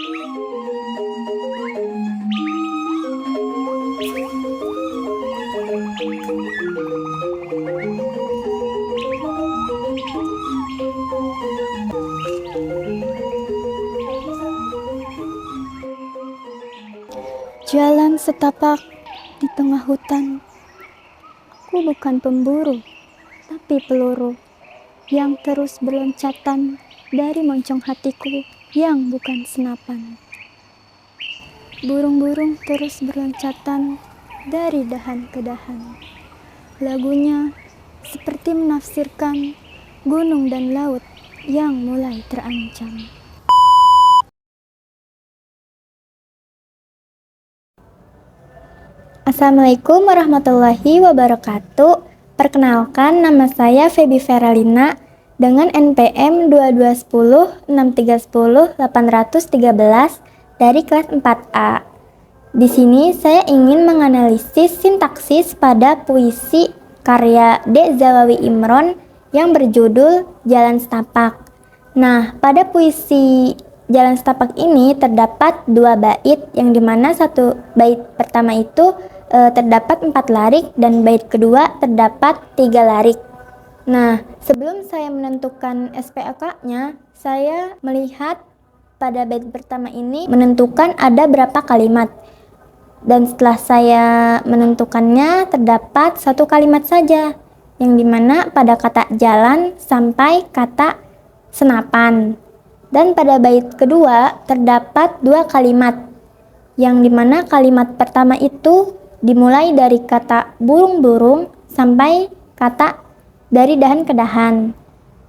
Jalan setapak di tengah hutan. Aku bukan pemburu, tapi peluru yang terus berloncatan dari moncong hatiku yang bukan senapan. Burung-burung terus berloncatan dari dahan ke dahan. Lagunya seperti menafsirkan gunung dan laut yang mulai terancam. Assalamualaikum warahmatullahi wabarakatuh. Perkenalkan, nama saya Feby Feralina dengan NPM 22106310-813 dari kelas 4A. Di sini saya ingin menganalisis sintaksis pada puisi karya D. Zawawi Imron yang berjudul Jalan Setapak. Nah, pada puisi Jalan Setapak ini terdapat 2 bait, yang dimana satu bait pertama itu terdapat 4 larik dan bait kedua terdapat 3 larik. Nah, sebelum saya menentukan SPOK-nya, saya melihat pada bait pertama ini menentukan ada berapa kalimat. Dan setelah saya menentukannya terdapat 1 kalimat saja, yang dimana pada kata jalan sampai kata senapan. Dan pada bait kedua terdapat 2 kalimat, yang dimana kalimat pertama itu dimulai dari kata burung-burung sampai kata dari dahan ke dahan.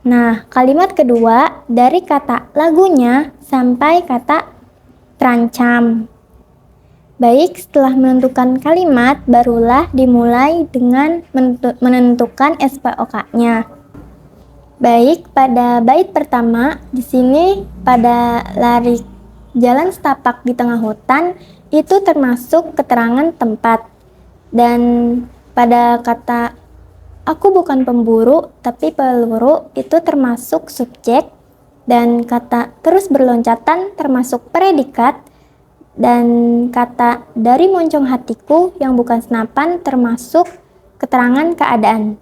Nah, kalimat kedua dari kata lagunya sampai kata terancam. Baik, setelah menentukan kalimat, barulah dimulai dengan menentukan SPOK-nya. Baik, pada bait pertama, di sini pada larik jalan setapak di tengah hutan itu termasuk keterangan tempat. Dan pada kata aku bukan pemburu tapi peluru itu termasuk subjek, dan kata terus berloncatan termasuk predikat, dan kata dari moncong hatiku yang bukan senapan termasuk keterangan keadaan.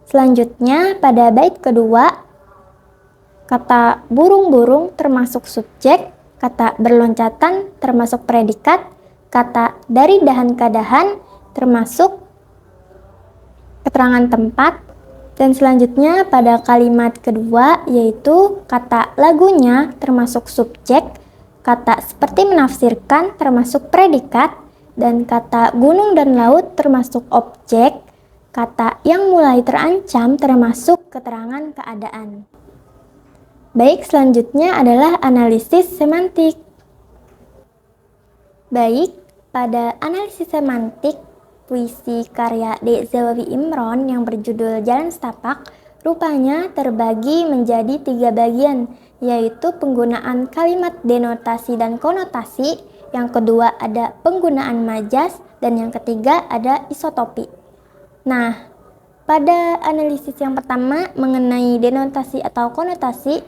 Selanjutnya pada bait kedua, kata burung-burung termasuk subjek, kata berloncatan termasuk predikat, kata dari dahan ke dahan termasuk keterangan tempat, dan selanjutnya pada kalimat kedua yaitu kata lagunya termasuk subjek, kata seperti menafsirkan termasuk predikat, dan kata gunung dan laut termasuk objek, kata yang mulai terancam termasuk keterangan keadaan. Baik, selanjutnya adalah analisis semantik. Baik, pada analisis semantik puisi karya D. Zawawi Imron yang berjudul Jalan Setapak rupanya terbagi menjadi 3 bagian, yaitu penggunaan kalimat denotasi dan konotasi, yang kedua ada penggunaan majas, dan yang ketiga ada isotopi. Nah, pada analisis yang pertama mengenai denotasi atau konotasi,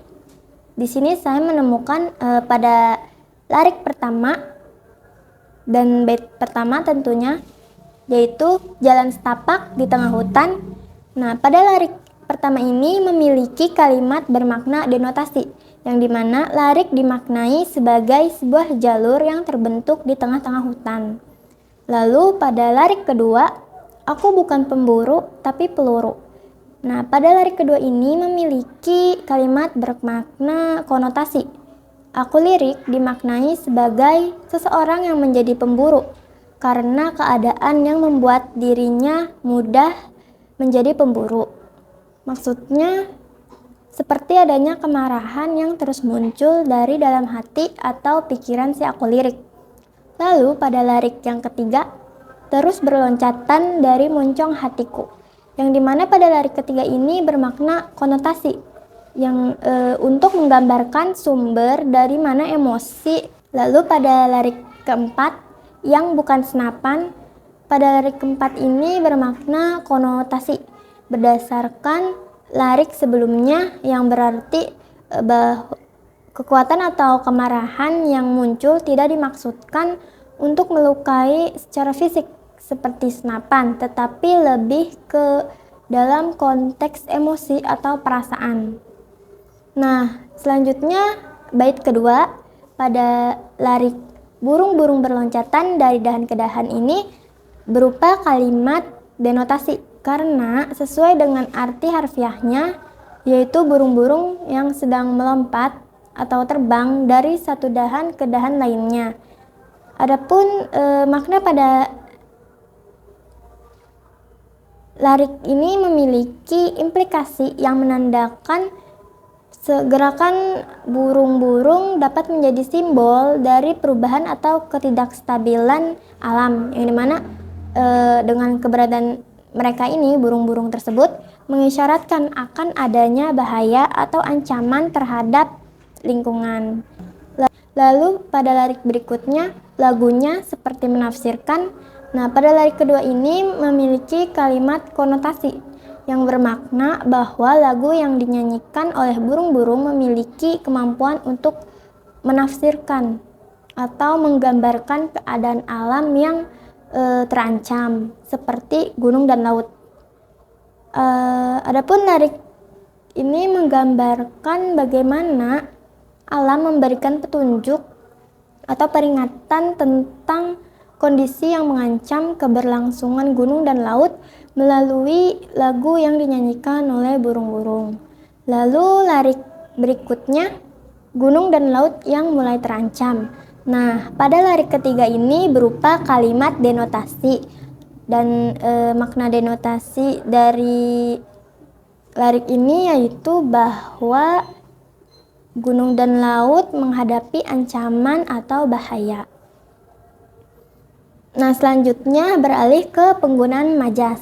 di sini saya menemukan pada larik pertama dan bait pertama tentunya, yaitu jalan setapak di tengah hutan. Nah, pada larik pertama ini memiliki kalimat bermakna denotasi, yang dimana larik dimaknai sebagai sebuah jalur yang terbentuk di tengah-tengah hutan. Lalu pada larik kedua, aku bukan pemburu tapi peluru. Nah, pada larik kedua ini memiliki kalimat bermakna konotasi. Aku lirik dimaknai sebagai seseorang yang menjadi pemburu karena keadaan yang membuat dirinya mudah menjadi pemburu. Maksudnya seperti adanya kemarahan yang terus muncul dari dalam hati atau pikiran si aku lirik. Lalu pada larik yang ketiga, terus berloncatan dari moncong hatiku, yang dimana pada larik ketiga ini bermakna konotasi, yang untuk menggambarkan sumber dari mana emosi. Lalu pada larik keempat yang bukan senapan, pada larik keempat ini bermakna konotasi berdasarkan larik sebelumnya yang berarti Kekuatan atau kemarahan yang muncul tidak dimaksudkan untuk melukai secara fisik seperti senapan, tetapi lebih ke dalam konteks emosi atau perasaan. Nah, selanjutnya bait kedua pada lirik burung-burung berloncatan dari dahan ke dahan ini berupa kalimat denotasi karena sesuai dengan arti harfiahnya, yaitu burung-burung yang sedang melompat atau terbang dari satu dahan ke dahan lainnya. Adapun makna pada lirik ini memiliki implikasi yang menandakan gerakan burung-burung dapat menjadi simbol dari perubahan atau ketidakstabilan alam, yang dimana dengan keberadaan mereka ini, burung-burung tersebut, mengisyaratkan akan adanya bahaya atau ancaman terhadap lingkungan. Lalu pada lirik berikutnya, lagunya seperti menafsirkan. Nah, pada lirik kedua ini memiliki kalimat konotasi yang bermakna bahwa lagu yang dinyanyikan oleh burung-burung memiliki kemampuan untuk menafsirkan atau menggambarkan keadaan alam yang terancam seperti gunung dan laut. Adapun lirik ini menggambarkan bagaimana alam memberikan petunjuk atau peringatan tentang kondisi yang mengancam keberlangsungan gunung dan laut melalui lagu yang dinyanyikan oleh burung-burung. Lalu lirik berikutnya, gunung dan laut yang mulai terancam. Nah, pada lirik ketiga ini berupa kalimat denotasi, dan makna denotasi dari lirik ini yaitu bahwa gunung dan laut menghadapi ancaman atau bahaya. Nah, selanjutnya beralih ke penggunaan majas.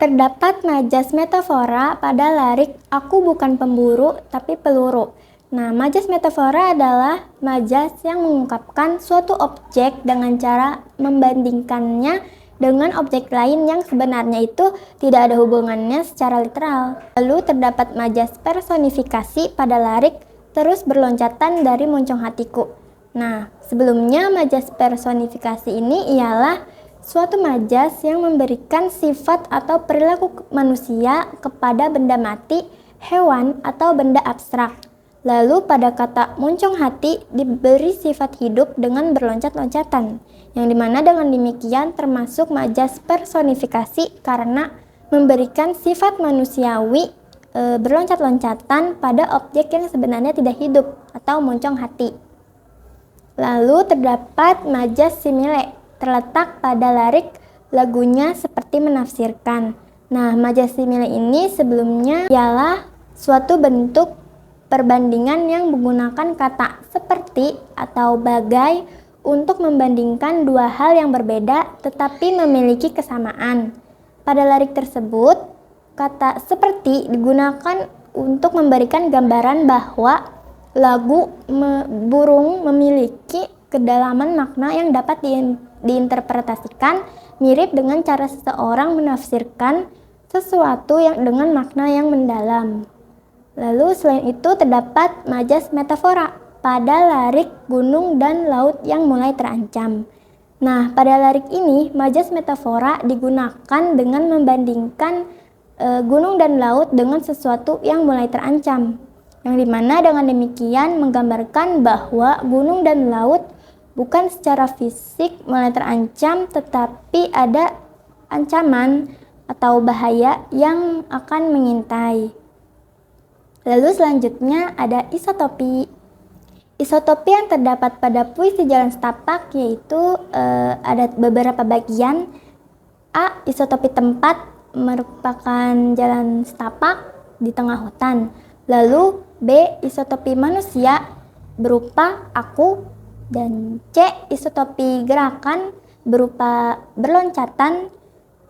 Terdapat majas metafora pada lirik "Aku bukan pemburu tapi peluru". Nah, majas metafora adalah majas yang mengungkapkan suatu objek dengan cara membandingkannya dengan objek lain yang sebenarnya itu tidak ada hubungannya secara literal. Lalu terdapat majas personifikasi pada lirik "Terus berloncatan dari moncong hatiku". Nah, sebelumnya majas personifikasi ini ialah suatu majas yang memberikan sifat atau perilaku manusia kepada benda mati, hewan, atau benda abstrak. Lalu pada kata moncong hati diberi sifat hidup dengan berloncat-loncatan, yang dimana dengan demikian termasuk majas personifikasi karena memberikan sifat manusiawi berloncat-loncatan pada objek yang sebenarnya tidak hidup atau moncong hati. Lalu terdapat majas simile terletak pada lirik lagunya seperti menafsirkan. Nah, majas simile ini sebelumnya ialah suatu bentuk perbandingan yang menggunakan kata seperti atau bagai untuk membandingkan dua hal yang berbeda tetapi memiliki kesamaan. Pada lirik tersebut, kata seperti digunakan untuk memberikan gambaran bahwa lagu burung memiliki kedalaman makna yang dapat diinterpretasikan mirip dengan cara seseorang menafsirkan sesuatu yang dengan makna yang mendalam. Lalu selain itu terdapat majas metafora pada lirik gunung dan laut yang mulai terancam. Nah, pada lirik ini majas metafora digunakan dengan membandingkan gunung dan laut dengan sesuatu yang mulai terancam, yang dimana dengan demikian menggambarkan bahwa gunung dan laut bukan secara fisik mulai terancam, tetapi ada ancaman atau bahaya yang akan mengintai. Lalu selanjutnya ada isotopi. Isotopi yang terdapat pada puisi Jalan Setapak yaitu ada beberapa bagian. A. Isotopi tempat merupakan jalan setapak di tengah hutan. Lalu B. Isotopi manusia berupa aku. Dan C. Isotopi gerakan berupa berloncatan.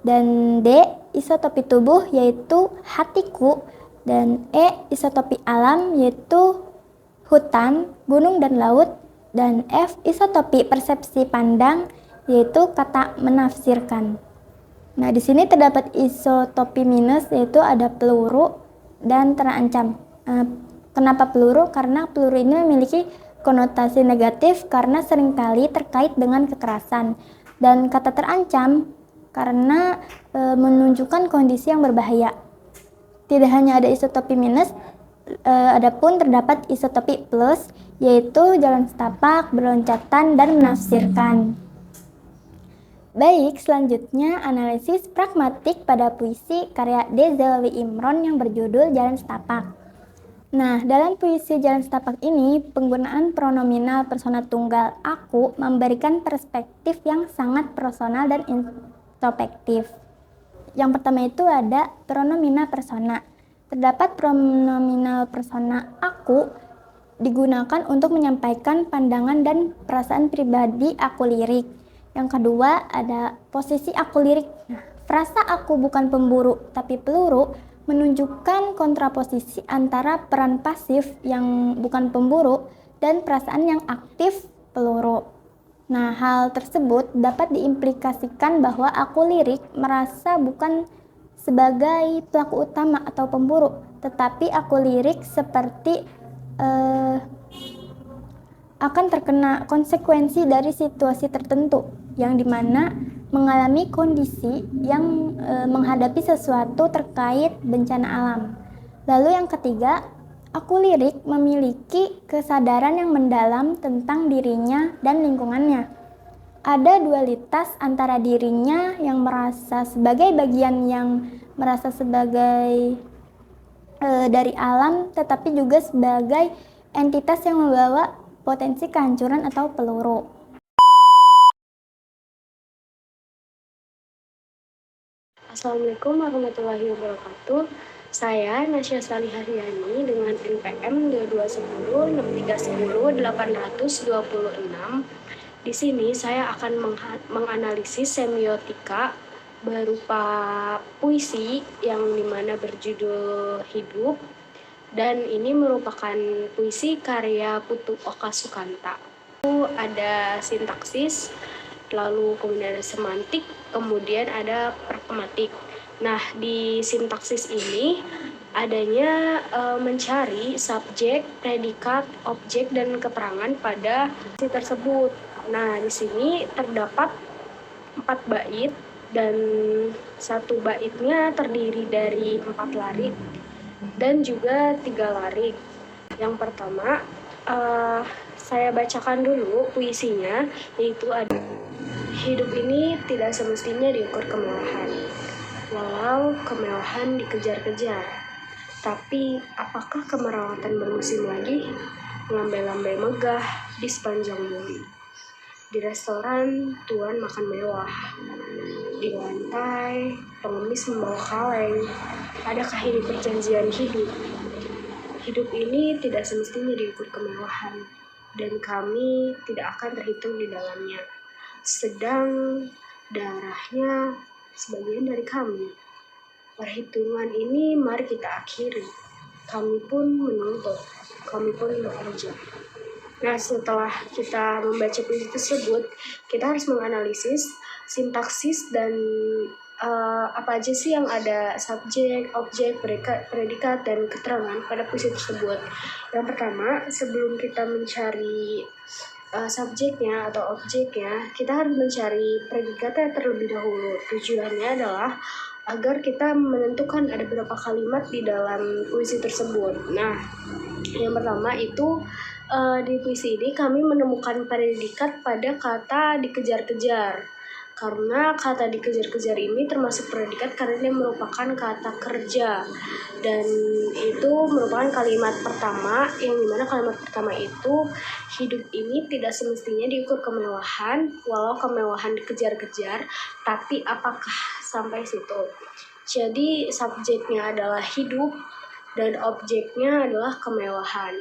Dan D. Isotopi tubuh yaitu hatiku. Dan E. Isotopi alam yaitu hutan, gunung, dan laut. Dan F. Isotopi persepsi pandang yaitu kata menafsirkan. Nah, di sini terdapat isotopi minus yaitu ada peluru dan terancam. Kenapa peluru? Karena peluru ini memiliki konotasi negatif karena seringkali terkait dengan kekerasan, dan kata terancam karena menunjukkan kondisi yang berbahaya. Tidak hanya ada isotopi minus, adapun terdapat isotopi plus, yaitu jalan setapak, berloncatan, dan menafsirkan. Baik, selanjutnya analisis pragmatik pada puisi karya D. Zawawi Imron yang berjudul Jalan Setapak. Nah, dalam puisi Jalan Setapak ini, penggunaan pronominal persona tunggal aku memberikan perspektif yang sangat personal dan introspektif. Yang pertama itu ada pronominal persona. Terdapat pronominal persona aku digunakan untuk menyampaikan pandangan dan perasaan pribadi aku lirik. Yang kedua ada posisi aku lirik. Nah, frasa aku bukan pemburu tapi peluru menunjukkan kontraposisi antara peran pasif yang bukan pemburu dan perasaan yang aktif peluru. Nah, hal tersebut dapat diimplikasikan bahwa aku lirik merasa bukan sebagai pelaku utama atau pemburu, tetapi aku lirik seperti akan terkena konsekuensi dari situasi tertentu yang dimana mengalami kondisi yang menghadapi sesuatu terkait bencana alam. Lalu yang ketiga, aku lirik memiliki kesadaran yang mendalam tentang dirinya dan lingkungannya. Ada dualitas antara dirinya yang merasa sebagai bagian yang merasa sebagai dari alam, tetapi juga sebagai entitas yang membawa potensi kehancuran atau peluru. Assalamualaikum warahmatullahi wabarakatuh. Saya Nasya Salihariani dengan NPM 22106310 826. Di sini saya akan menganalisis semiotika berupa puisi yang dimana berjudul Hidup, dan ini merupakan puisi karya Putu Oka Sukanta. Ada sintaksis, lalu kemudian ada semantik, kemudian ada pragmatik. Nah, di sintaksis ini adanya mencari subjek, predikat, objek, dan keterangan pada puisi tersebut. Nah, di sini terdapat 4 bait dan satu baitnya terdiri dari 4 larik dan juga 3 larik. Yang pertama, saya bacakan dulu puisinya, yaitu ada: hidup ini tidak semestinya diukur kemewahan, walau kemewahan dikejar-kejar. Tapi apakah kemerawatan bermusim lagi? Lambai-lambai megah di sepanjang bumi. Di restoran, tuan makan mewah. Di lantai, pengemis membawa kaleng. Adakah ini perjanjian hidup? Hidup ini tidak semestinya diukur kemewahan, dan kami tidak akan terhitung di dalamnya. Sedang darahnya sebagian dari kami. Perhitungan ini mari kita akhiri. Kami pun menuntut, kami pun bekerja. Nah, setelah kita membaca puisi tersebut, kita harus menganalisis sintaksis dan apa aja sih yang ada subjek, objek, predikat, dan keterangan pada puisi tersebut. Yang pertama, sebelum kita mencari subjeknya atau objeknya, kita harus mencari predikatnya terlebih dahulu. Tujuannya adalah agar kita menentukan ada berapa kalimat di dalam puisi tersebut. Nah, yang pertama itu di puisi ini kami menemukan predikat pada kata dikejar-kejar. Karena kata dikejar-kejar ini termasuk predikat karena dia merupakan kata kerja, dan itu merupakan kalimat pertama, yang dimana kalimat pertama itu, hidup ini tidak semestinya diukur kemewahan, walau kemewahan dikejar-kejar, tapi apakah sampai situ. Jadi subjeknya adalah hidup dan objeknya adalah kemewahan.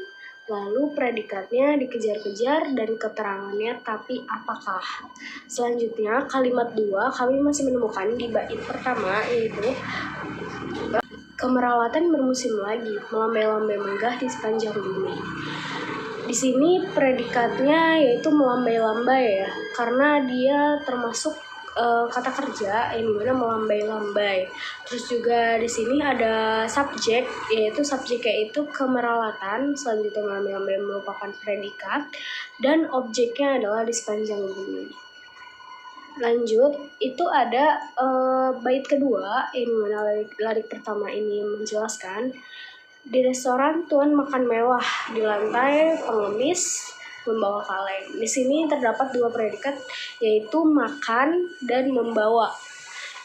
Lalu predikatnya dikejar-kejar dan keterangannya tapi apakah. Selanjutnya kalimat 2 kami masih menemukan di bait pertama, yaitu kemerawatan bermusim lagi, melambai-lambai megah di sepanjang bumi. Di sini predikatnya yaitu melambai-lambai ya, karena dia termasuk kata kerja yang dimana melambai-lambai. Terus juga di sini ada subjek, yaitu subjeknya itu kemeralatan, selanjutnya melambai-lambai merupakan predikat, dan objeknya adalah di sepanjang bumi. Lanjut, itu ada bait kedua yang dimana lirik pertama ini menjelaskan, di restoran tuan makan mewah, di lantai pengemis membawa kaleng. Di sini terdapat dua predikat, yaitu makan dan membawa.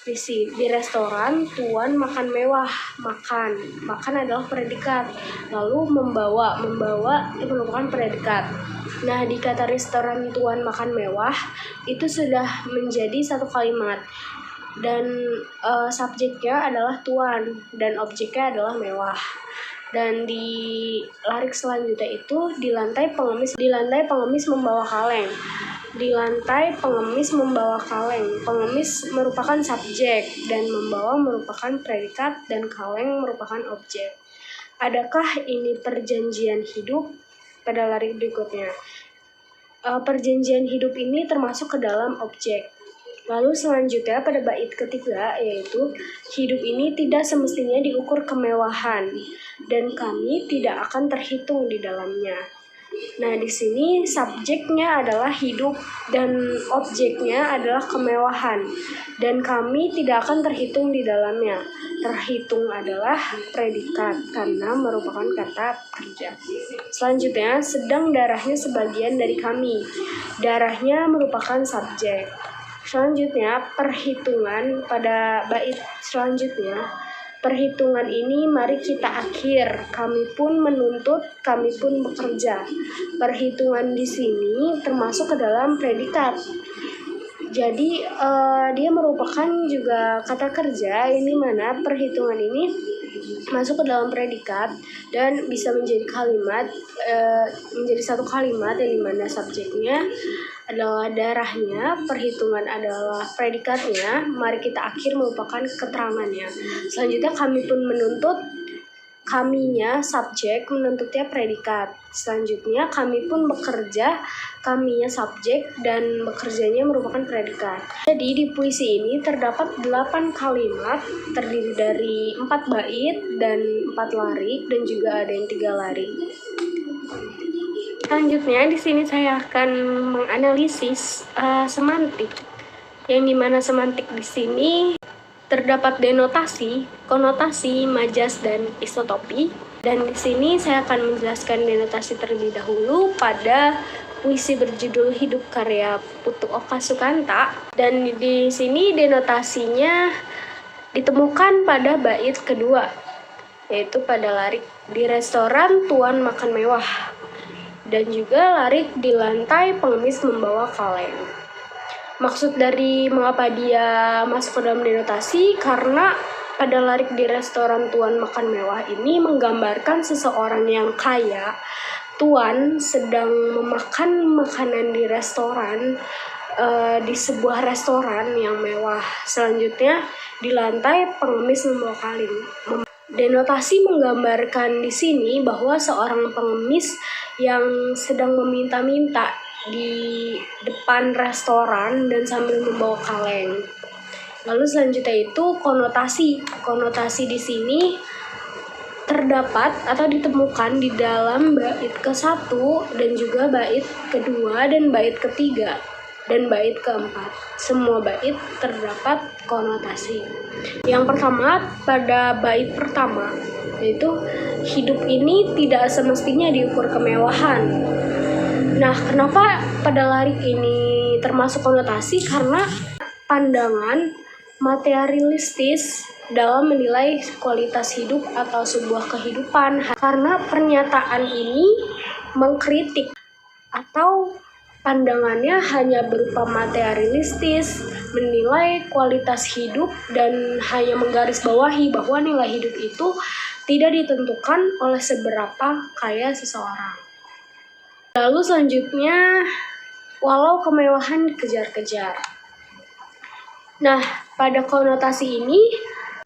Di restoran tuan makan mewah, makan adalah predikat, lalu membawa itu merupakan predikat. Nah, di kata restoran tuan makan mewah itu sudah menjadi satu kalimat, dan subjeknya adalah tuan dan objeknya adalah mewah. Dan di lirik selanjutnya itu di lantai pengemis membawa kaleng. Di lantai pengemis membawa kaleng. Pengemis merupakan subjek dan membawa merupakan predikat dan kaleng merupakan objek. Adakah ini perjanjian hidup? Pada lirik berikutnya, perjanjian hidup ini termasuk ke dalam objek. Lalu selanjutnya pada bait ketiga, yaitu hidup ini tidak semestinya diukur kemewahan dan kami tidak akan terhitung di dalamnya. Nah, di sini subjeknya adalah hidup dan objeknya adalah kemewahan dan kami tidak akan terhitung di dalamnya. Terhitung adalah predikat karena merupakan kata kerja. Selanjutnya, sedang darahnya sebagian dari kami. Darahnya merupakan subjek. Selanjutnya, perhitungan pada bait selanjutnya. Perhitungan ini mari kita akhir, kami pun menuntut, kami pun bekerja. Perhitungan di sini termasuk ke dalam predikat. Jadi dia merupakan juga kata kerja, ini mana perhitungan ini masuk ke dalam predikat dan bisa menjadi kalimat, menjadi satu kalimat yang dimana subjeknya adalah darahnya, perhitungan adalah predikatnya, mari kita akhir merupakan keterangannya. Selanjutnya kami pun menuntut, kaminya subjek, menuntutnya predikat. Selanjutnya kami pun bekerja, kaminya subjek dan bekerjanya merupakan predikat. Jadi di puisi ini terdapat 8 kalimat terdiri dari 4 bait dan 4 lirik dan juga ada yang 3 lirik. Selanjutnya di sini saya akan menganalisis semantik, yang dimana semantik di sini terdapat denotasi, konotasi, majas, dan isotopi. Dan di sini saya akan menjelaskan denotasi terlebih dahulu pada puisi berjudul Hidup karya Putu Oka Sukanta. Dan di sini denotasinya ditemukan pada bait kedua, yaitu pada lirik di restoran tuan makan mewah. Dan juga lirik di lantai pengemis membawa kaleng. Maksud dari mengapa dia masuk ke dalam denotasi, karena pada lirik di restoran tuan makan mewah ini menggambarkan seseorang yang kaya. Tuan sedang memakan makanan di restoran, di sebuah restoran yang mewah. Selanjutnya di lantai pengemis membawa kaleng. Denotasi menggambarkan di sini bahwa seorang pengemis yang sedang meminta-minta di depan restoran dan sambil membawa kaleng. Lalu selanjutnya itu konotasi. Konotasi di sini terdapat atau ditemukan di dalam bait ke-1 dan juga bait kedua dan bait ketiga dan bait keempat. Semua bait terdapat konotasi. Yang pertama pada bait pertama, yaitu hidup ini tidak semestinya diukur kemewahan. Nah, kenapa pada lirik ini termasuk konotasi? Karena pandangan materialistis dalam menilai kualitas hidup atau sebuah kehidupan. Karena pernyataan ini mengkritik atau pandangannya hanya berupa materialistis, menilai kualitas hidup dan hanya menggarisbawahi bahwa nilai hidup itu tidak ditentukan oleh seberapa kaya seseorang. Lalu selanjutnya, walau kemewahan dikejar-kejar. Nah, pada konotasi ini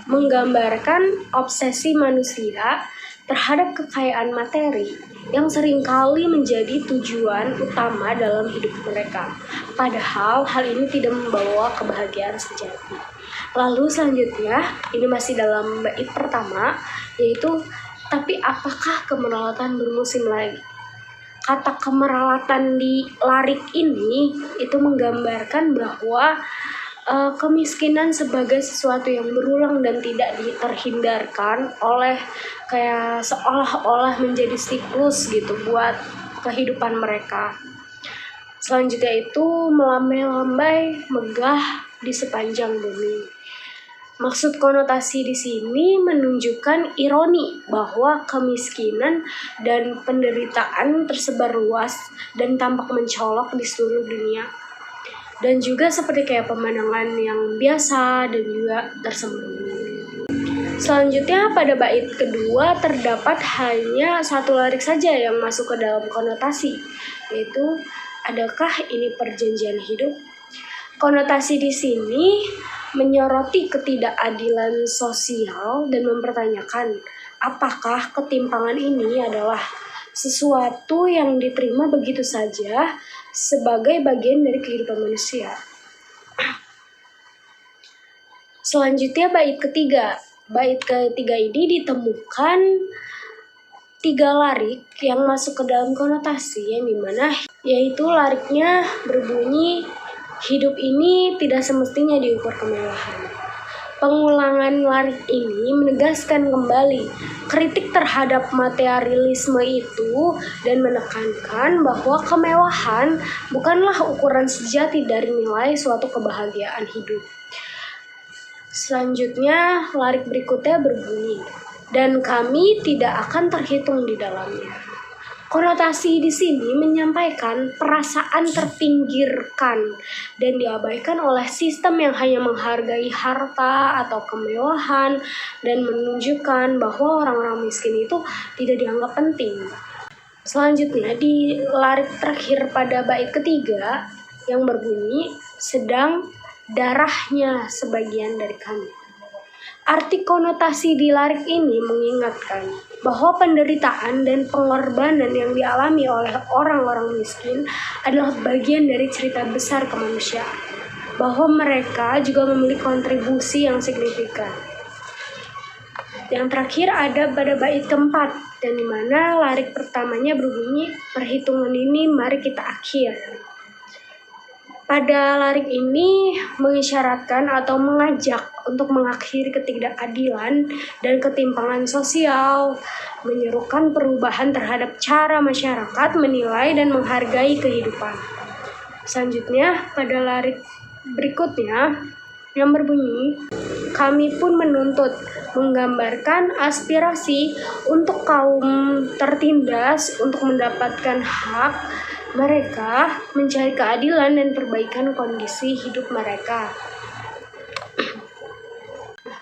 menggambarkan obsesi manusia terhadap kekayaan materi yang seringkali menjadi tujuan utama dalam hidup mereka. Padahal hal ini tidak membawa kebahagiaan sejati. Lalu selanjutnya, ini masih dalam bait pertama, yaitu tapi apakah kemerawatan bermusim lagi? Kata kemerawatan di lirik ini itu menggambarkan bahwa kemiskinan sebagai sesuatu yang berulang dan tidak terhindarkan oleh kayak seolah-olah menjadi siklus gitu buat kehidupan mereka. Selanjutnya itu melambai-lambai megah di sepanjang bumi. Maksud konotasi di sini menunjukkan ironi bahwa kemiskinan dan penderitaan tersebar luas dan tampak mencolok di seluruh dunia. Dan juga seperti kayak pemandangan yang biasa dan juga tersembunyi. Selanjutnya pada bait kedua terdapat hanya satu lirik saja yang masuk ke dalam konotasi, yaitu adakah ini perjanjian hidup? Konotasi di sini menyoroti ketidakadilan sosial dan mempertanyakan apakah ketimpangan ini adalah sesuatu yang diterima begitu saja sebagai bagian dari kehidupan manusia. Selanjutnya bait ketiga. Bait ketiga ini ditemukan 3 lirik yang masuk ke dalam konotasi yang dimana yaitu liriknya berbunyi hidup ini tidak semestinya diukur kemewahan. Pengulangan lirik ini menegaskan kembali kritik terhadap materialisme itu dan menekankan bahwa kemewahan bukanlah ukuran sejati dari nilai suatu kebahagiaan hidup. Selanjutnya, lirik berikutnya berbunyi, dan kami tidak akan terhitung di dalamnya. Konotasi di sini menyampaikan perasaan terpinggirkan dan diabaikan oleh sistem yang hanya menghargai harta atau kemewahan dan menunjukkan bahwa orang-orang miskin itu tidak dianggap penting. Selanjutnya di lirik terakhir pada bait ketiga yang berbunyi sedang darahnya sebagian dari kami. Arti konotasi di lirik ini mengingatkan bahwa penderitaan dan pengorbanan yang dialami oleh orang-orang miskin adalah bagian dari cerita besar kemanusiaan, bahwa mereka juga memiliki kontribusi yang signifikan. Yang terakhir ada pada bait keempat, dan di mana lirik pertamanya berbunyi, perhitungan ini mari kita akhir. Pada lirik ini mengisyaratkan atau mengajak untuk mengakhiri ketidakadilan dan ketimpangan sosial, menyerukan perubahan terhadap cara masyarakat menilai dan menghargai kehidupan. Selanjutnya, pada lirik berikutnya yang berbunyi, kami pun menuntut menggambarkan aspirasi untuk kaum tertindas untuk mendapatkan hak mereka, mencari keadilan dan perbaikan kondisi hidup mereka.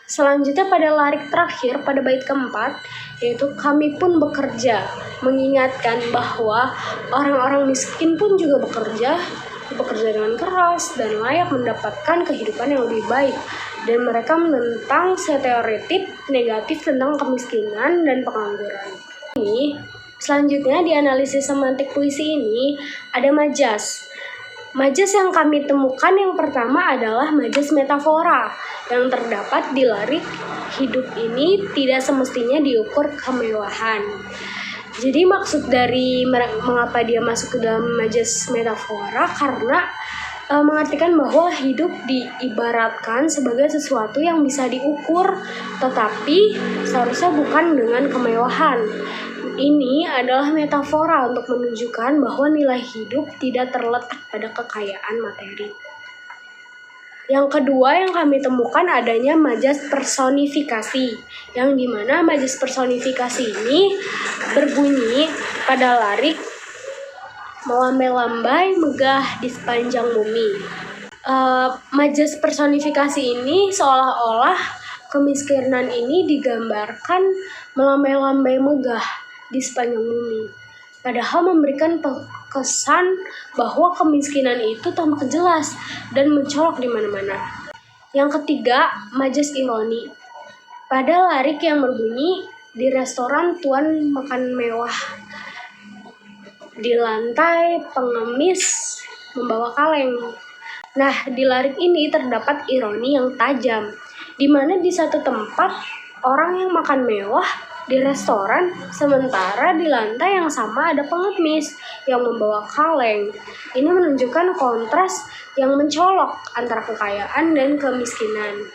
Selanjutnya pada lirik terakhir pada bait keempat, yaitu kami pun bekerja, mengingatkan bahwa orang-orang miskin pun juga bekerja dengan keras dan layak mendapatkan kehidupan yang lebih baik, dan mereka menentang stereotip negatif tentang kemiskinan dan pengangguran. Selanjutnya di analisis semantik puisi ini ada majas. Majas yang kami temukan yang pertama adalah majas metafora yang terdapat di lirik hidup ini tidak semestinya diukur kemewahan. Jadi maksud dari mengapa dia masuk ke dalam majas metafora karena mengartikan bahwa hidup diibaratkan sebagai sesuatu yang bisa diukur, tetapi seharusnya bukan dengan kemewahan. Ini adalah metafora untuk menunjukkan bahwa nilai hidup tidak terletak pada kekayaan materi. Yang kedua yang kami temukan adanya majas personifikasi, yang dimana majas personifikasi ini berbunyi pada lirik melambai-lambai megah di sepanjang bumi. Majas personifikasi ini seolah-olah kemiskinan ini digambarkan melambai-lambai megah di sepanjang bumi, padahal memberikan kesan bahwa kemiskinan itu tampak jelas dan mencolok di mana-mana. Yang ketiga, majas ironi. Pada lirik yang berbunyi, Di restoran tuan makan mewah. Di lantai pengemis membawa kaleng. Nah, di larik ini terdapat ironi yang tajam, di mana di satu tempat orang yang makan mewah di restoran, sementara di lantai yang sama ada pengemis yang membawa kaleng. Ini menunjukkan kontras yang mencolok antara kekayaan dan kemiskinan.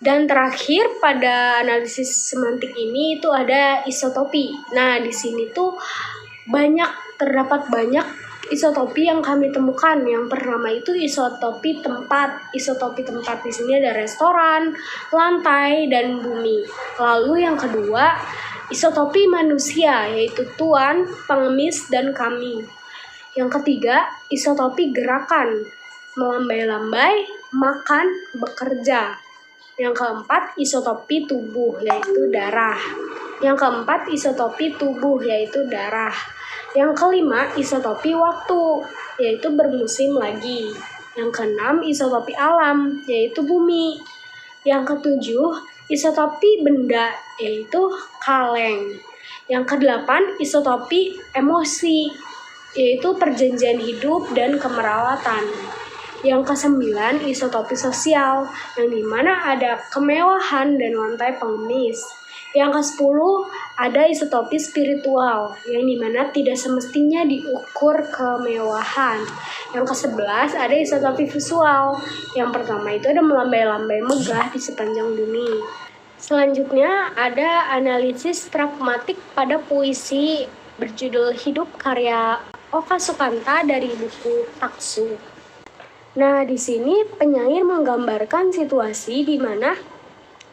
Dan terakhir pada analisis semantik ini itu ada isotopi. Nah, di sini tuh terdapat banyak isotopi yang kami temukan. Yang pertama itu isotopi tempat. Isotopi tempat di sini ada restoran, lantai, dan bumi. Lalu yang kedua, isotopi manusia, yaitu tuan, pengemis, dan kami. Yang ketiga, isotopi gerakan, melambai-lambai, makan, bekerja. Yang keempat, isotopi tubuh, yaitu darah. Yang keempat, isotopi tubuh, yaitu darah. Yang kelima, isotopi waktu, yaitu bermusim lagi. Yang keenam, isotopi alam, yaitu bumi. Yang ketujuh, isotopi benda, yaitu kaleng. Yang kedelapan, isotopi emosi, yaitu perjanjian hidup dan kemerawatan. Yang kesembilan, isotopi sosial, yang dimana ada kemewahan dan lantai pengemis. Yang ke-10, ada isotopi spiritual, yang dimana tidak semestinya diukur kemewahan. Yang ke-11, ada isotopi visual. Yang pertama itu ada melambai-lambai megah di sepanjang bumi. Selanjutnya ada analisis pragmatik pada puisi berjudul Hidup karya Oka Sukanta dari buku Taksu. Nah, di sini penyair menggambarkan situasi di mana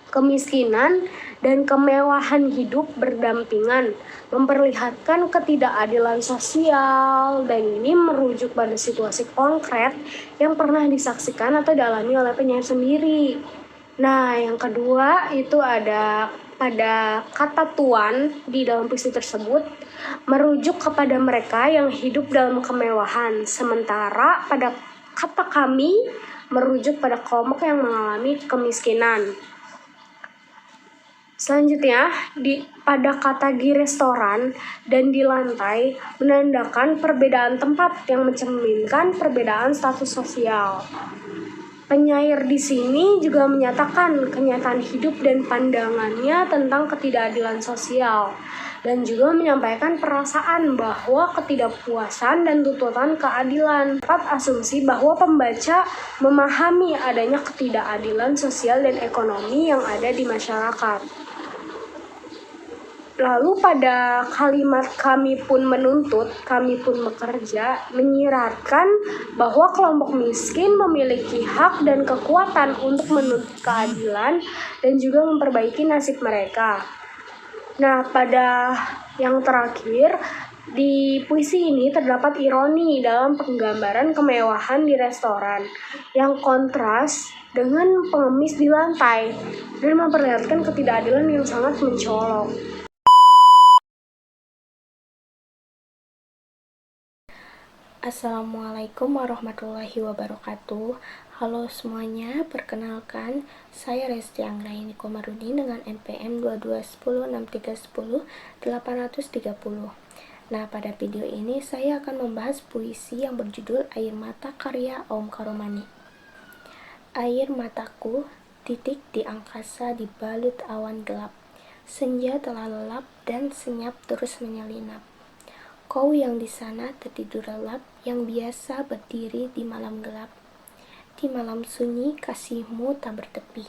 kemiskinan dan kemewahan hidup berdampingan, memperlihatkan ketidakadilan sosial, dan ini merujuk pada situasi konkret yang pernah disaksikan atau dialami oleh penyair sendiri. Nah, yang kedua itu ada pada kata tuan di dalam puisi tersebut merujuk kepada mereka yang hidup dalam kemewahan, sementara pada kata kami merujuk pada kelompok yang mengalami kemiskinan. Selanjutnya, pada kata di restoran dan di lantai menandakan perbedaan tempat yang mencerminkan perbedaan status sosial. Penyair di sini juga menyatakan kenyataan hidup dan pandangannya tentang ketidakadilan sosial, dan juga menyampaikan perasaan bahwa ketidakpuasan dan tuntutan keadilan. Dapat asumsi bahwa pembaca memahami adanya ketidakadilan sosial dan ekonomi yang ada di masyarakat. Lalu pada kalimat kami pun menuntut, kami pun bekerja, menyiratkan bahwa kelompok miskin memiliki hak dan kekuatan untuk menuntut keadilan dan juga memperbaiki nasib mereka. Nah, pada yang terakhir, di puisi ini terdapat ironi dalam penggambaran kemewahan di restoran yang kontras dengan pengemis di lantai dan memperlihatkan ketidakadilan yang sangat mencolok. Assalamualaikum warahmatullahi wabarakatuh. Halo semuanya, perkenalkan saya Resti Anggraini Komarudin dengan NPM 22106310-830. Nah, pada video ini saya akan membahas puisi yang berjudul Air Mata karya Aum Karomani. Air mataku, titik di angkasa dibalut awan gelap. Senja telah lelap dan senyap terus menyelinap. Kau yang di sana tertidur lelap, yang biasa berdiri di malam gelap. Di malam sunyi kasihmu tak bertepi.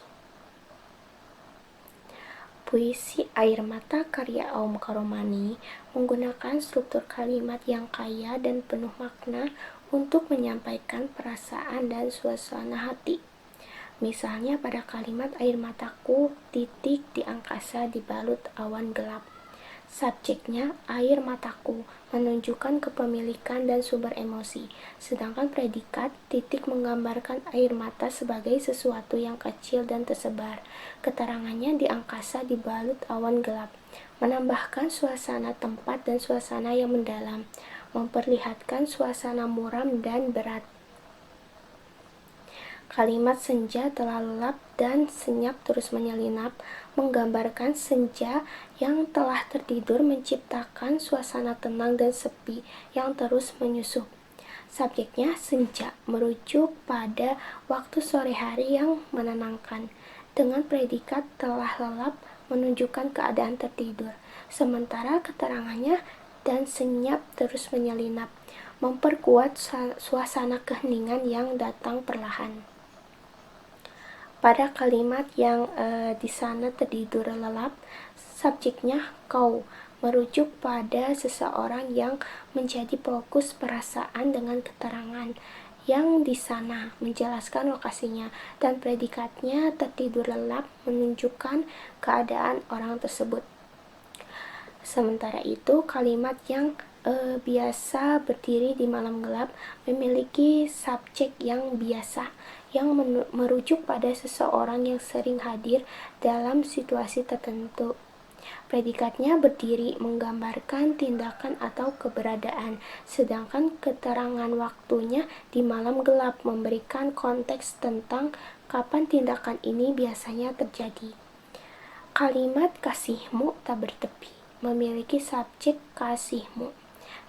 Puisi Air Mata karya Aum Karomani menggunakan struktur kalimat yang kaya dan penuh makna untuk menyampaikan perasaan dan suasana hati. Misalnya pada kalimat air mataku, titik di angkasa dibalut awan gelap. Subjeknya air mataku menunjukkan kepemilikan dan sumber emosi, sedangkan predikat titik menggambarkan air mata sebagai sesuatu yang kecil dan tersebar. Keterangannya di angkasa dibalut awan gelap, menambahkan suasana tempat dan suasana yang mendalam, memperlihatkan suasana muram dan berat. Kalimat senja telah lelap dan senyap terus menyelinap menggambarkan senja yang telah tertidur menciptakan suasana tenang dan sepi yang terus menyusup. Subjeknya senja merujuk pada waktu sore hari yang menenangkan, dengan predikat telah lelap menunjukkan keadaan tertidur, sementara keterangannya dan senyap terus menyelinap memperkuat suasana keheningan yang datang perlahan. Pada kalimat yang di sana tertidur lelap, subjeknya kau merujuk pada seseorang yang menjadi fokus perasaan dengan keterangan yang di sana menjelaskan lokasinya, dan predikatnya tertidur lelap menunjukkan keadaan orang tersebut. Sementara itu, kalimat yang biasa berdiri di malam gelap memiliki subjek yang biasa yang merujuk pada seseorang yang sering hadir dalam situasi tertentu. Predikatnya berdiri menggambarkan tindakan atau keberadaan, sedangkan keterangan waktunya di malam gelap memberikan konteks tentang kapan tindakan ini biasanya terjadi. Kalimat kasihmu tak bertepi memiliki subjek kasihmu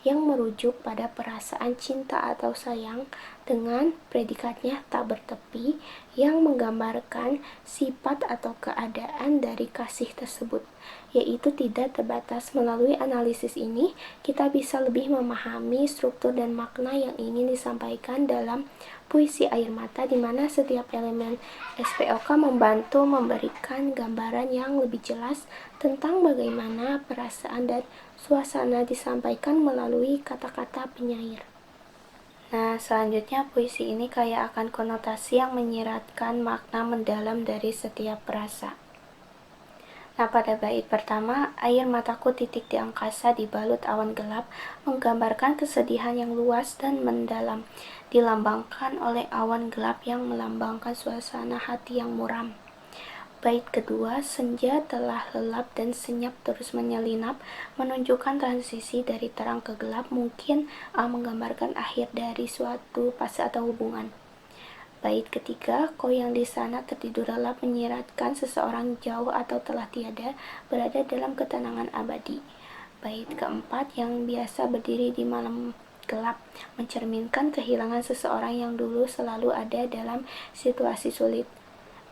yang merujuk pada perasaan cinta atau sayang, dengan predikatnya tak bertepi yang menggambarkan sifat atau keadaan dari kasih tersebut, yaitu tidak terbatas. Melalui analisis ini, kita bisa lebih memahami struktur dan makna yang ingin disampaikan dalam puisi Air Mata, di mana setiap elemen SPOK membantu memberikan gambaran yang lebih jelas tentang bagaimana perasaan dan suasana disampaikan melalui kata-kata penyair. Nah, selanjutnya puisi ini kaya akan konotasi yang menyiratkan makna mendalam dari setiap perasa. Nah, pada bait pertama, air mataku titik di angkasa dibalut awan gelap, menggambarkan kesedihan yang luas dan mendalam, dilambangkan oleh awan gelap yang melambangkan suasana hati yang muram. Bait kedua, senja telah lelap dan senyap terus menyelinap, menunjukkan transisi dari terang ke gelap, mungkin menggambarkan akhir dari suatu fase atau hubungan. Bait ketiga, kau yang di sana tertidur lelap, menyiratkan seseorang jauh atau telah tiada, berada dalam ketenangan abadi. Bait keempat, yang biasa berdiri di malam gelap, mencerminkan kehilangan seseorang yang dulu selalu ada dalam situasi sulit.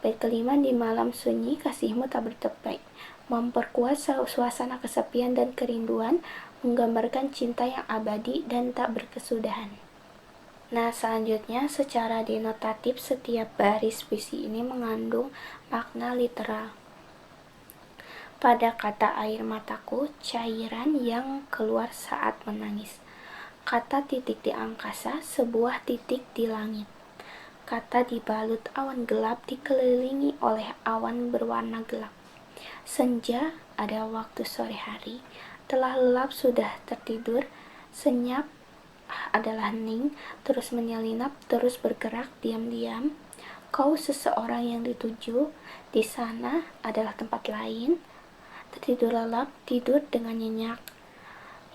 Bait kelima, di malam sunyi kasihmu tak bertepi, memperkuat suasana kesepian dan kerinduan, menggambarkan cinta yang abadi dan tak berkesudahan. Nah, selanjutnya secara denotatif setiap baris puisi ini mengandung makna literal. Pada kata air mataku, cairan yang keluar saat menangis. Kata titik di angkasa, sebuah titik di langit. Kata dibalut awan gelap, dikelilingi oleh awan berwarna gelap. Senja ada waktu sore hari, telah lelap sudah tertidur, senyap adalah hening, terus menyelinap, terus bergerak diam-diam. Kau seseorang yang dituju, di sana adalah tempat lain. Tertidur lelap, tidur dengan nyenyak.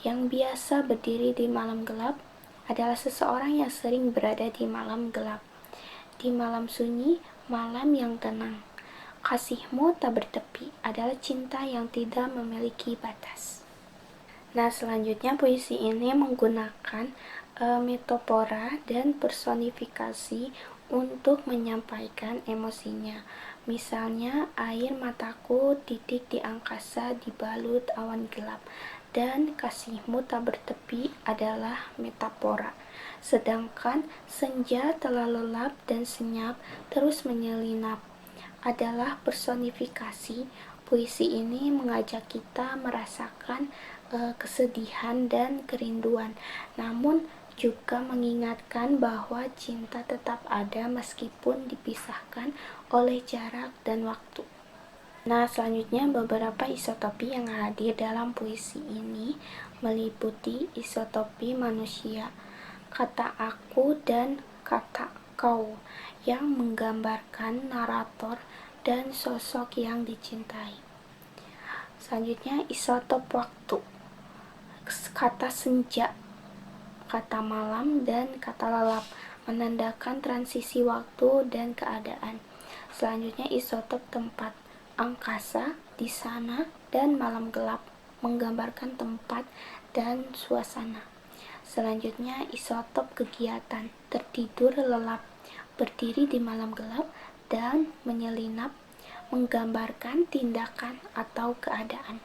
Yang biasa berdiri di malam gelap adalah seseorang yang sering berada di malam gelap. Di malam sunyi, malam yang tenang. Kasihmu tak bertepi adalah cinta yang tidak memiliki batas. Nah, selanjutnya puisi ini menggunakan metafora dan personifikasi untuk menyampaikan emosinya. Misalnya, air mataku titik di angkasa dibalut awan gelap, dan kasihmu tak bertepi adalah metafora. Sedangkan senja telah lelap dan senyap terus menyelinap adalah personifikasi. Puisi ini mengajak kita merasakan kesedihan dan kerinduan, namun juga mengingatkan bahwa cinta tetap ada meskipun dipisahkan oleh jarak dan waktu. Nah, selanjutnya beberapa isotopi yang hadir dalam puisi ini meliputi isotopi manusia, kata aku dan kata kau, yang menggambarkan narator dan sosok yang dicintai. Selanjutnya isotop waktu, kata senja, kata malam, dan kata lelap, menandakan transisi waktu dan keadaan. Selanjutnya isotop tempat, angkasa, di sana, dan malam gelap, menggambarkan tempat dan suasana. Selanjutnya isotop kegiatan, tertidur lelap, berdiri di malam gelap, dan menyelinap, menggambarkan tindakan atau keadaan.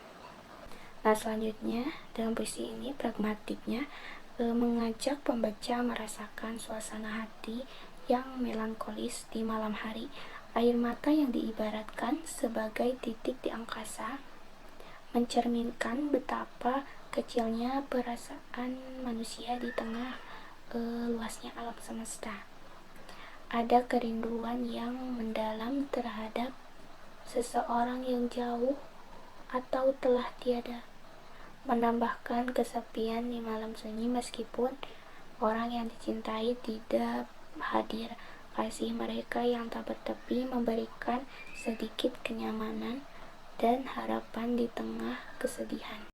Nah, selanjutnya dalam puisi ini pragmatiknya mengajak pembaca merasakan suasana hati yang melankolis di malam hari. Air mata yang diibaratkan sebagai titik di angkasa mencerminkan betapa kecilnya perasaan manusia di tengah luasnya alam semesta. Ada kerinduan yang mendalam terhadap seseorang yang jauh atau telah tiada, menambahkan kesepian di malam sunyi meskipun orang yang dicintai tidak hadir. Kasih mereka yang tak bertepi memberikan sedikit kenyamanan dan harapan di tengah kesedihan.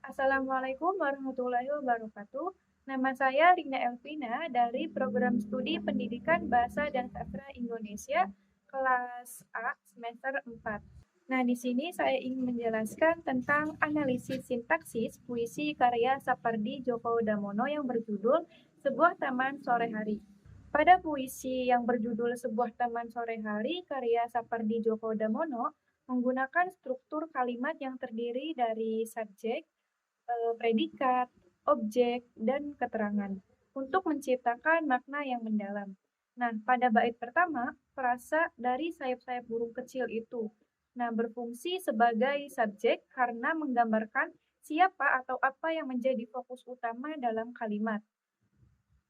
Assalamualaikum warahmatullahi wabarakatuh. Nama saya Rina Elvina dari Program Studi Pendidikan Bahasa dan Sastra Indonesia kelas A semester 4. Nah, di sini saya ingin menjelaskan tentang analisis sintaksis puisi karya Sapardi Djoko Damono yang berjudul Sebuah Taman Sore Hari. Pada puisi yang berjudul Sebuah Taman Sore Hari karya Sapardi Djoko Damono menggunakan struktur kalimat yang terdiri dari subjek, predikat, objek, dan keterangan untuk menciptakan makna yang mendalam. Nah, pada bait pertama, frasa dari sayap-sayap burung kecil itu. Nah, berfungsi sebagai subjek karena menggambarkan siapa atau apa yang menjadi fokus utama dalam kalimat.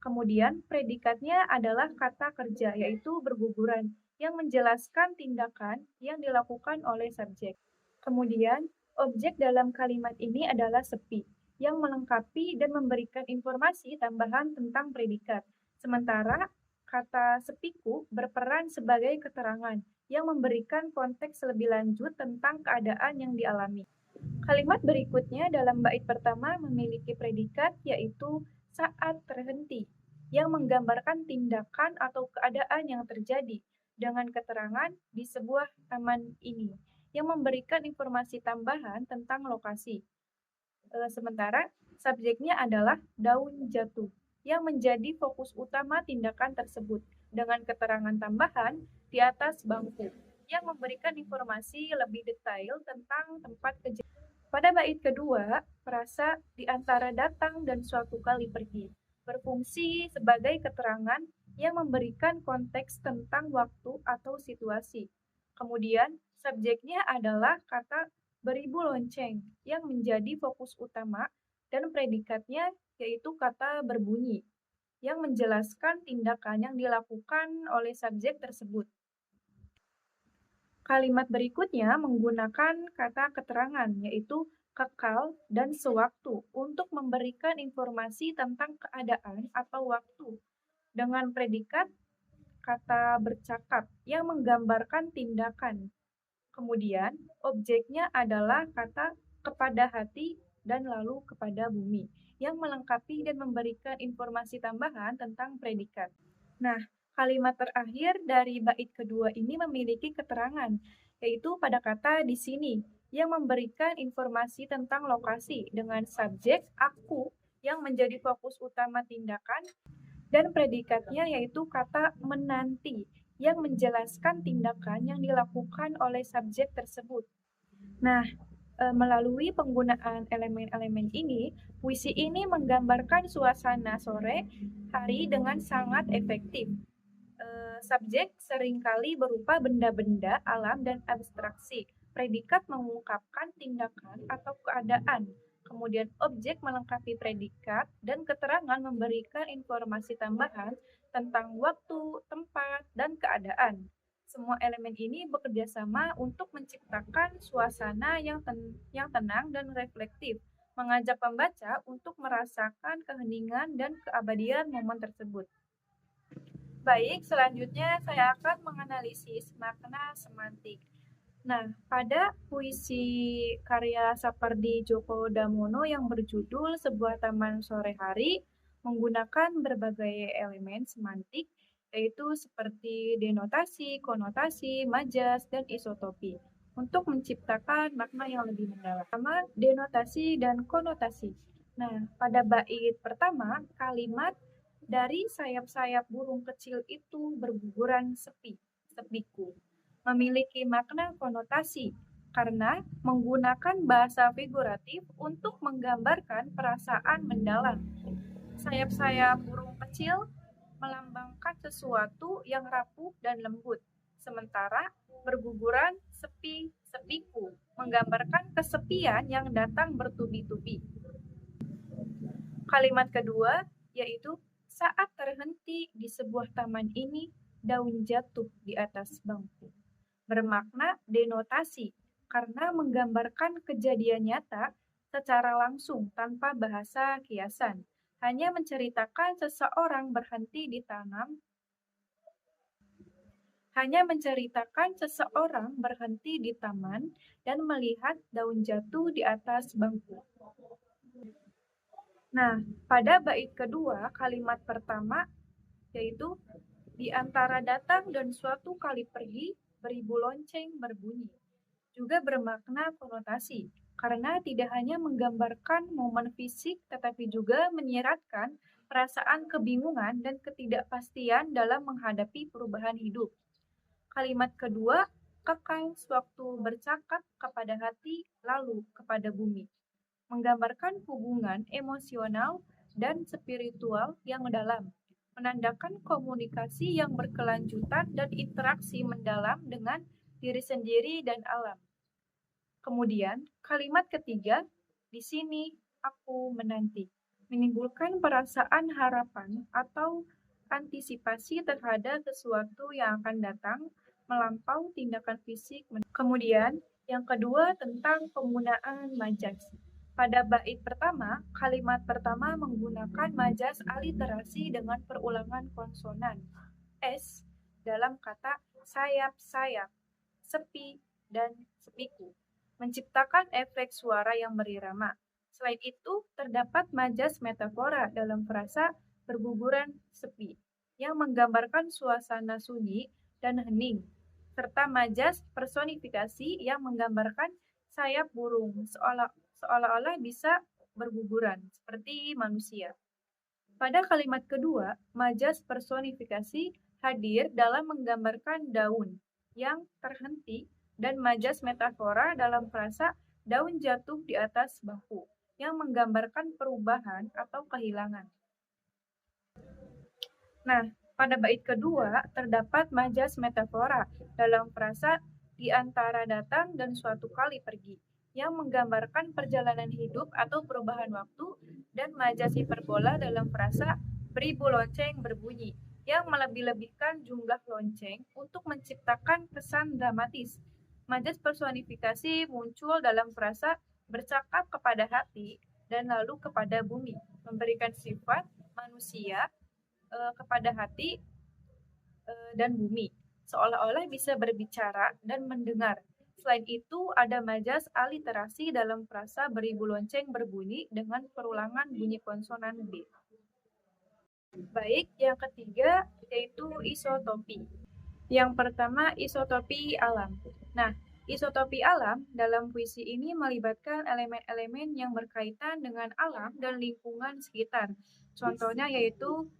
Kemudian, predikatnya adalah kata kerja, yaitu berguguran, yang menjelaskan tindakan yang dilakukan oleh subjek. Kemudian, objek dalam kalimat ini adalah sepi, yang melengkapi dan memberikan informasi tambahan tentang predikat. Sementara, kata sepiku berperan sebagai keterangan, yang memberikan konteks lebih lanjut tentang keadaan yang dialami. Kalimat berikutnya dalam bait pertama memiliki predikat, yaitu saat terhenti, yang menggambarkan tindakan atau keadaan yang terjadi dengan keterangan di sebuah taman ini, yang memberikan informasi tambahan tentang lokasi. Sementara subjeknya adalah daun jatuh, yang menjadi fokus utama tindakan tersebut, dengan keterangan tambahan di atas bangku, yang memberikan informasi lebih detail tentang tempat kejadian. Pada bait kedua, frasa di antara datang dan suatu kali pergi berfungsi sebagai keterangan yang memberikan konteks tentang waktu atau situasi. Kemudian, subjeknya adalah kata beribu lonceng yang menjadi fokus utama dan predikatnya yaitu kata berbunyi yang menjelaskan tindakan yang dilakukan oleh subjek tersebut. Kalimat berikutnya menggunakan kata keterangan, yaitu kekal dan sewaktu untuk memberikan informasi tentang keadaan atau waktu dengan predikat kata bercakap yang menggambarkan tindakan. Kemudian, objeknya adalah kata kepada hati dan lalu kepada bumi, yang melengkapi dan memberikan informasi tambahan tentang predikat. Nah, kalimat terakhir dari bait kedua ini memiliki keterangan, yaitu pada kata di sini, yang memberikan informasi tentang lokasi dengan subjek aku yang menjadi fokus utama tindakan dan predikatnya yaitu kata menanti yang menjelaskan tindakan yang dilakukan oleh subjek tersebut. Nah, melalui penggunaan elemen-elemen ini, puisi ini menggambarkan suasana sore hari dengan sangat efektif. Subjek seringkali berupa benda-benda alam dan abstraksi. Predikat mengungkapkan tindakan atau keadaan. Kemudian objek melengkapi predikat dan keterangan memberikan informasi tambahan tentang waktu, tempat, dan keadaan. Semua elemen ini bekerja sama untuk menciptakan suasana yang tenang dan reflektif, mengajak pembaca untuk merasakan keheningan dan keabadian momen tersebut. Baik, selanjutnya saya akan menganalisis makna semantik. Nah, pada puisi karya Sapardi Djoko Damono yang berjudul Sebuah Taman Sore Hari menggunakan berbagai elemen semantik, yaitu seperti denotasi, konotasi, majas, dan isotopi, untuk menciptakan makna yang lebih mendalam. Pertama, denotasi dan konotasi. Nah, pada bait pertama, kalimat dari sayap-sayap burung kecil itu berguguran sepi, sepiku, memiliki makna konotasi karena menggunakan bahasa figuratif untuk menggambarkan perasaan mendalam. Sayap-sayap burung kecil melambangkan sesuatu yang rapuh dan lembut, sementara berguguran sepi, sepiku menggambarkan kesepian yang datang bertubi-tubi. Kalimat kedua yaitu saat terhenti di sebuah taman ini, daun jatuh di atas bangku, bermakna denotasi karena menggambarkan kejadian nyata secara langsung tanpa bahasa kiasan, hanya menceritakan seseorang berhenti di tanam, hanya menceritakan seseorang berhenti di taman dan melihat daun jatuh di atas bangku. Nah, pada bait kedua, kalimat pertama yaitu di antara datang dan suatu kali pergi, beribu lonceng berbunyi, juga bermakna konotasi, karena tidak hanya menggambarkan momen fisik, tetapi juga menyiratkan perasaan kebingungan dan ketidakpastian dalam menghadapi perubahan hidup. Kalimat kedua, kekal sewaktu bercakap kepada hati, lalu kepada bumi, menggambarkan hubungan emosional dan spiritual yang dalam, menandakan komunikasi yang berkelanjutan dan interaksi mendalam dengan diri sendiri dan alam. Kemudian, kalimat ketiga, di sini aku menanti, menimbulkan perasaan harapan atau antisipasi terhadap sesuatu yang akan datang melampau tindakan fisik. Kemudian, yang kedua tentang penggunaan majas. Pada bait pertama, kalimat pertama menggunakan majas aliterasi dengan perulangan konsonan S dalam kata sayap-sayap, sepi, dan sepiku, menciptakan efek suara yang berirama. Selain itu, terdapat majas metafora dalam frasa berguguran sepi, yang menggambarkan suasana sunyi dan hening, serta majas personifikasi yang menggambarkan sayap burung seolah-olah bisa berguguran, seperti manusia. Pada kalimat kedua, majas personifikasi hadir dalam menggambarkan daun yang terhenti dan majas metafora dalam frasa daun jatuh di atas bahu yang menggambarkan perubahan atau kehilangan. Nah, pada bait kedua terdapat majas metafora dalam frasa di antara datang dan suatu kali pergi yang menggambarkan perjalanan hidup atau perubahan waktu, dan majas hiperbola dalam frasa beribu lonceng berbunyi yang melebih-lebihkan jumlah lonceng untuk menciptakan kesan dramatis. Majas personifikasi muncul dalam frasa bercakap kepada hati dan lalu kepada bumi, memberikan sifat manusia kepada hati dan bumi, seolah-olah bisa berbicara dan mendengar. Selain itu, ada majas aliterasi dalam frasa beribu lonceng berbunyi dengan perulangan bunyi konsonan B. Baik, yang ketiga yaitu isotopi. Yang pertama, isotopi alam. Nah, isotopi alam dalam puisi ini melibatkan elemen-elemen yang berkaitan dengan alam dan lingkungan sekitar. Contohnya yaitu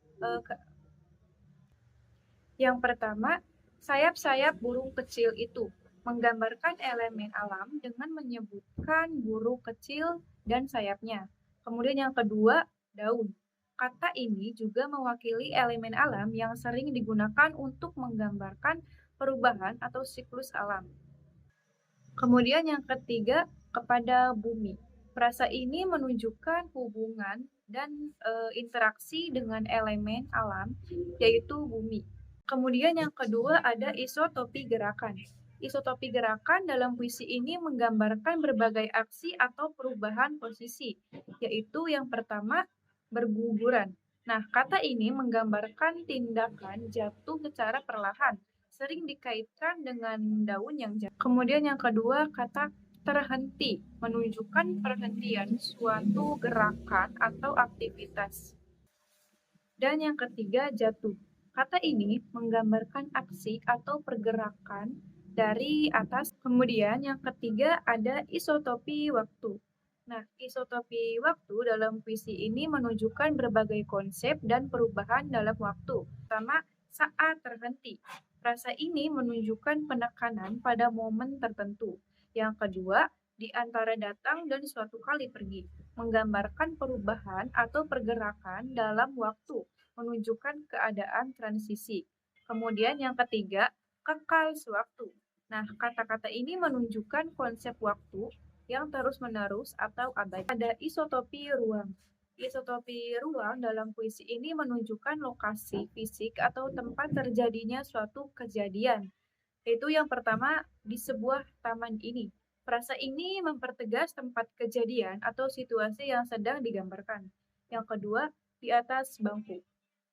yang pertama, sayap-sayap burung kecil itu menggambarkan elemen alam dengan menyebutkan burung kecil dan sayapnya. Kemudian yang kedua, daun. Kata ini juga mewakili elemen alam yang sering digunakan untuk menggambarkan perubahan atau siklus alam. Kemudian yang ketiga, kepada bumi. Frasa ini menunjukkan hubungan dan interaksi dengan elemen alam, yaitu bumi. Kemudian yang kedua ada isotopi gerakan. Isotopi gerakan dalam puisi ini menggambarkan berbagai aksi atau perubahan posisi, yaitu yang pertama, berguguran. Nah, kata ini menggambarkan tindakan jatuh secara perlahan, sering dikaitkan dengan daun yang jatuh. Kemudian yang kedua, kata terhenti menunjukkan perhentian suatu gerakan atau aktivitas. Dan yang ketiga, jatuh. Kata ini menggambarkan aksi atau pergerakan dari atas. Kemudian yang ketiga ada isotopi waktu. Nah, isotopi waktu dalam puisi ini menunjukkan berbagai konsep dan perubahan dalam waktu. Pertama, saat terhenti. Frasa ini menunjukkan penekanan pada momen tertentu. Yang kedua, di antara datang dan suatu kali pergi, menggambarkan perubahan atau pergerakan dalam waktu, menunjukkan keadaan transisi. Kemudian yang ketiga, kekal sewaktu. Nah, kata-kata ini menunjukkan konsep waktu yang terus-menerus atau abadi. Ada isotopi ruang. Isotopi ruang dalam puisi ini menunjukkan lokasi fisik atau tempat terjadinya suatu kejadian. Yaitu yang pertama di sebuah taman ini. Frasa ini mempertegas tempat kejadian atau situasi yang sedang digambarkan. Yang kedua, di atas bangku.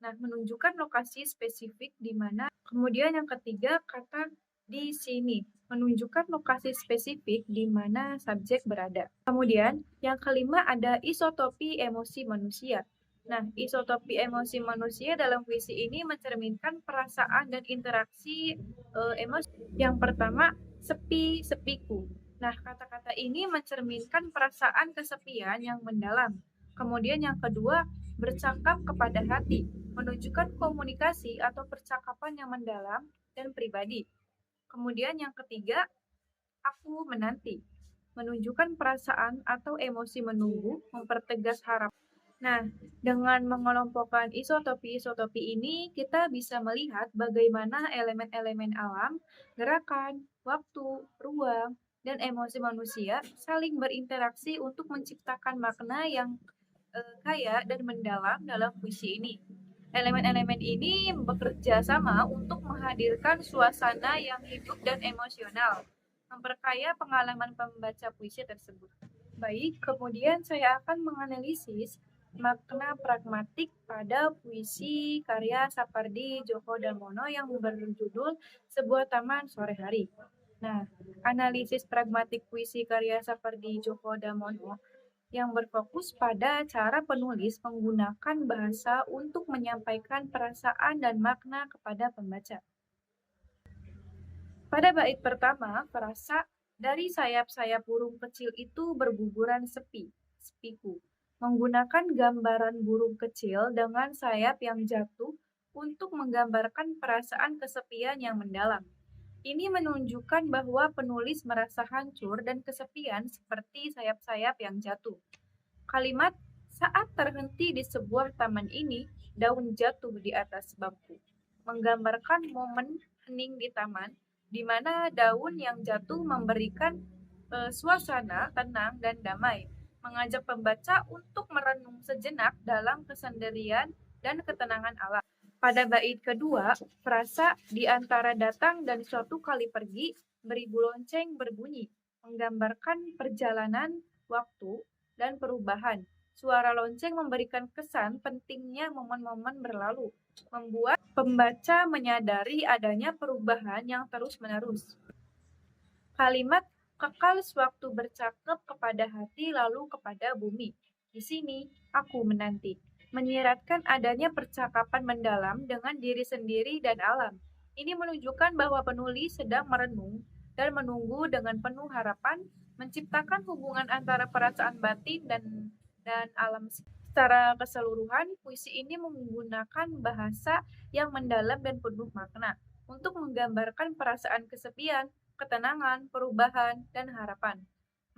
Nah, menunjukkan lokasi spesifik di mana. Kemudian yang ketiga, kata di sini menunjukkan lokasi spesifik di mana subjek berada. Kemudian, yang kelima ada isotopi emosi manusia. Nah, isotopi emosi manusia dalam puisi ini mencerminkan perasaan dan interaksi emosi. Yang pertama, sepi-sepiku. Nah, kata-kata ini mencerminkan perasaan kesepian yang mendalam. Kemudian yang kedua, bercakap kepada hati, menunjukkan komunikasi atau percakapan yang mendalam dan pribadi. Kemudian yang ketiga, aku menanti, menunjukkan perasaan atau emosi menunggu, mempertegas harapan. Nah, dengan mengelompokkan isotopi-isotopi ini, kita bisa melihat bagaimana elemen-elemen alam, gerakan, waktu, ruang, dan emosi manusia saling berinteraksi untuk menciptakan makna yang kaya dan mendalam dalam puisi ini. Elemen-elemen ini bekerja sama untuk menghadirkan suasana yang hidup dan emosional, memperkaya pengalaman pembaca puisi tersebut. Baik, kemudian saya akan menganalisis makna pragmatik pada puisi karya Sapardi Djoko Damono yang berjudul Sebuah Taman Sore Hari. Nah, analisis pragmatik puisi karya Sapardi Djoko Damono yang berfokus pada cara penulis menggunakan bahasa untuk menyampaikan perasaan dan makna kepada pembaca. Pada bait pertama, frasa dari sayap-sayap burung kecil itu berguguran sepi, sepiku, menggunakan gambaran burung kecil dengan sayap yang jatuh untuk menggambarkan perasaan kesepian yang mendalam. Ini menunjukkan bahwa penulis merasa hancur dan kesepian seperti sayap-sayap yang jatuh. Kalimat saat terhenti di sebuah taman ini, daun jatuh di atas bangku, menggambarkan momen hening di taman, di mana daun yang jatuh memberikan suasana tenang dan damai, mengajak pembaca untuk merenung sejenak dalam kesendirian dan ketenangan alam. Pada bait kedua, frasa di antara datang dan suatu kali pergi, beribu lonceng berbunyi, menggambarkan perjalanan waktu dan perubahan. Suara lonceng memberikan kesan pentingnya momen-momen berlalu, membuat pembaca menyadari adanya perubahan yang terus-menerus. Kalimat kekal sewaktu bercakap kepada hati lalu kepada bumi. Di sini, aku menanti, menyiratkan adanya percakapan mendalam dengan diri sendiri dan alam. Ini menunjukkan bahwa penulis sedang merenung dan menunggu dengan penuh harapan, menciptakan hubungan antara perasaan batin dan alam. Secara keseluruhan, puisi ini menggunakan bahasa yang mendalam dan penuh makna untuk menggambarkan perasaan kesepian, ketenangan, perubahan, dan harapan.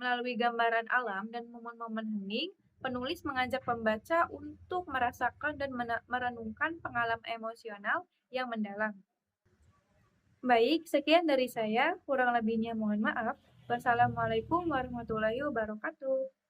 Melalui gambaran alam dan momen-momen hening, penulis mengajak pembaca untuk merasakan dan merenungkan pengalaman emosional yang mendalam. Baik, sekian dari saya. Kurang lebihnya mohon maaf. Wassalamualaikum warahmatullahi wabarakatuh.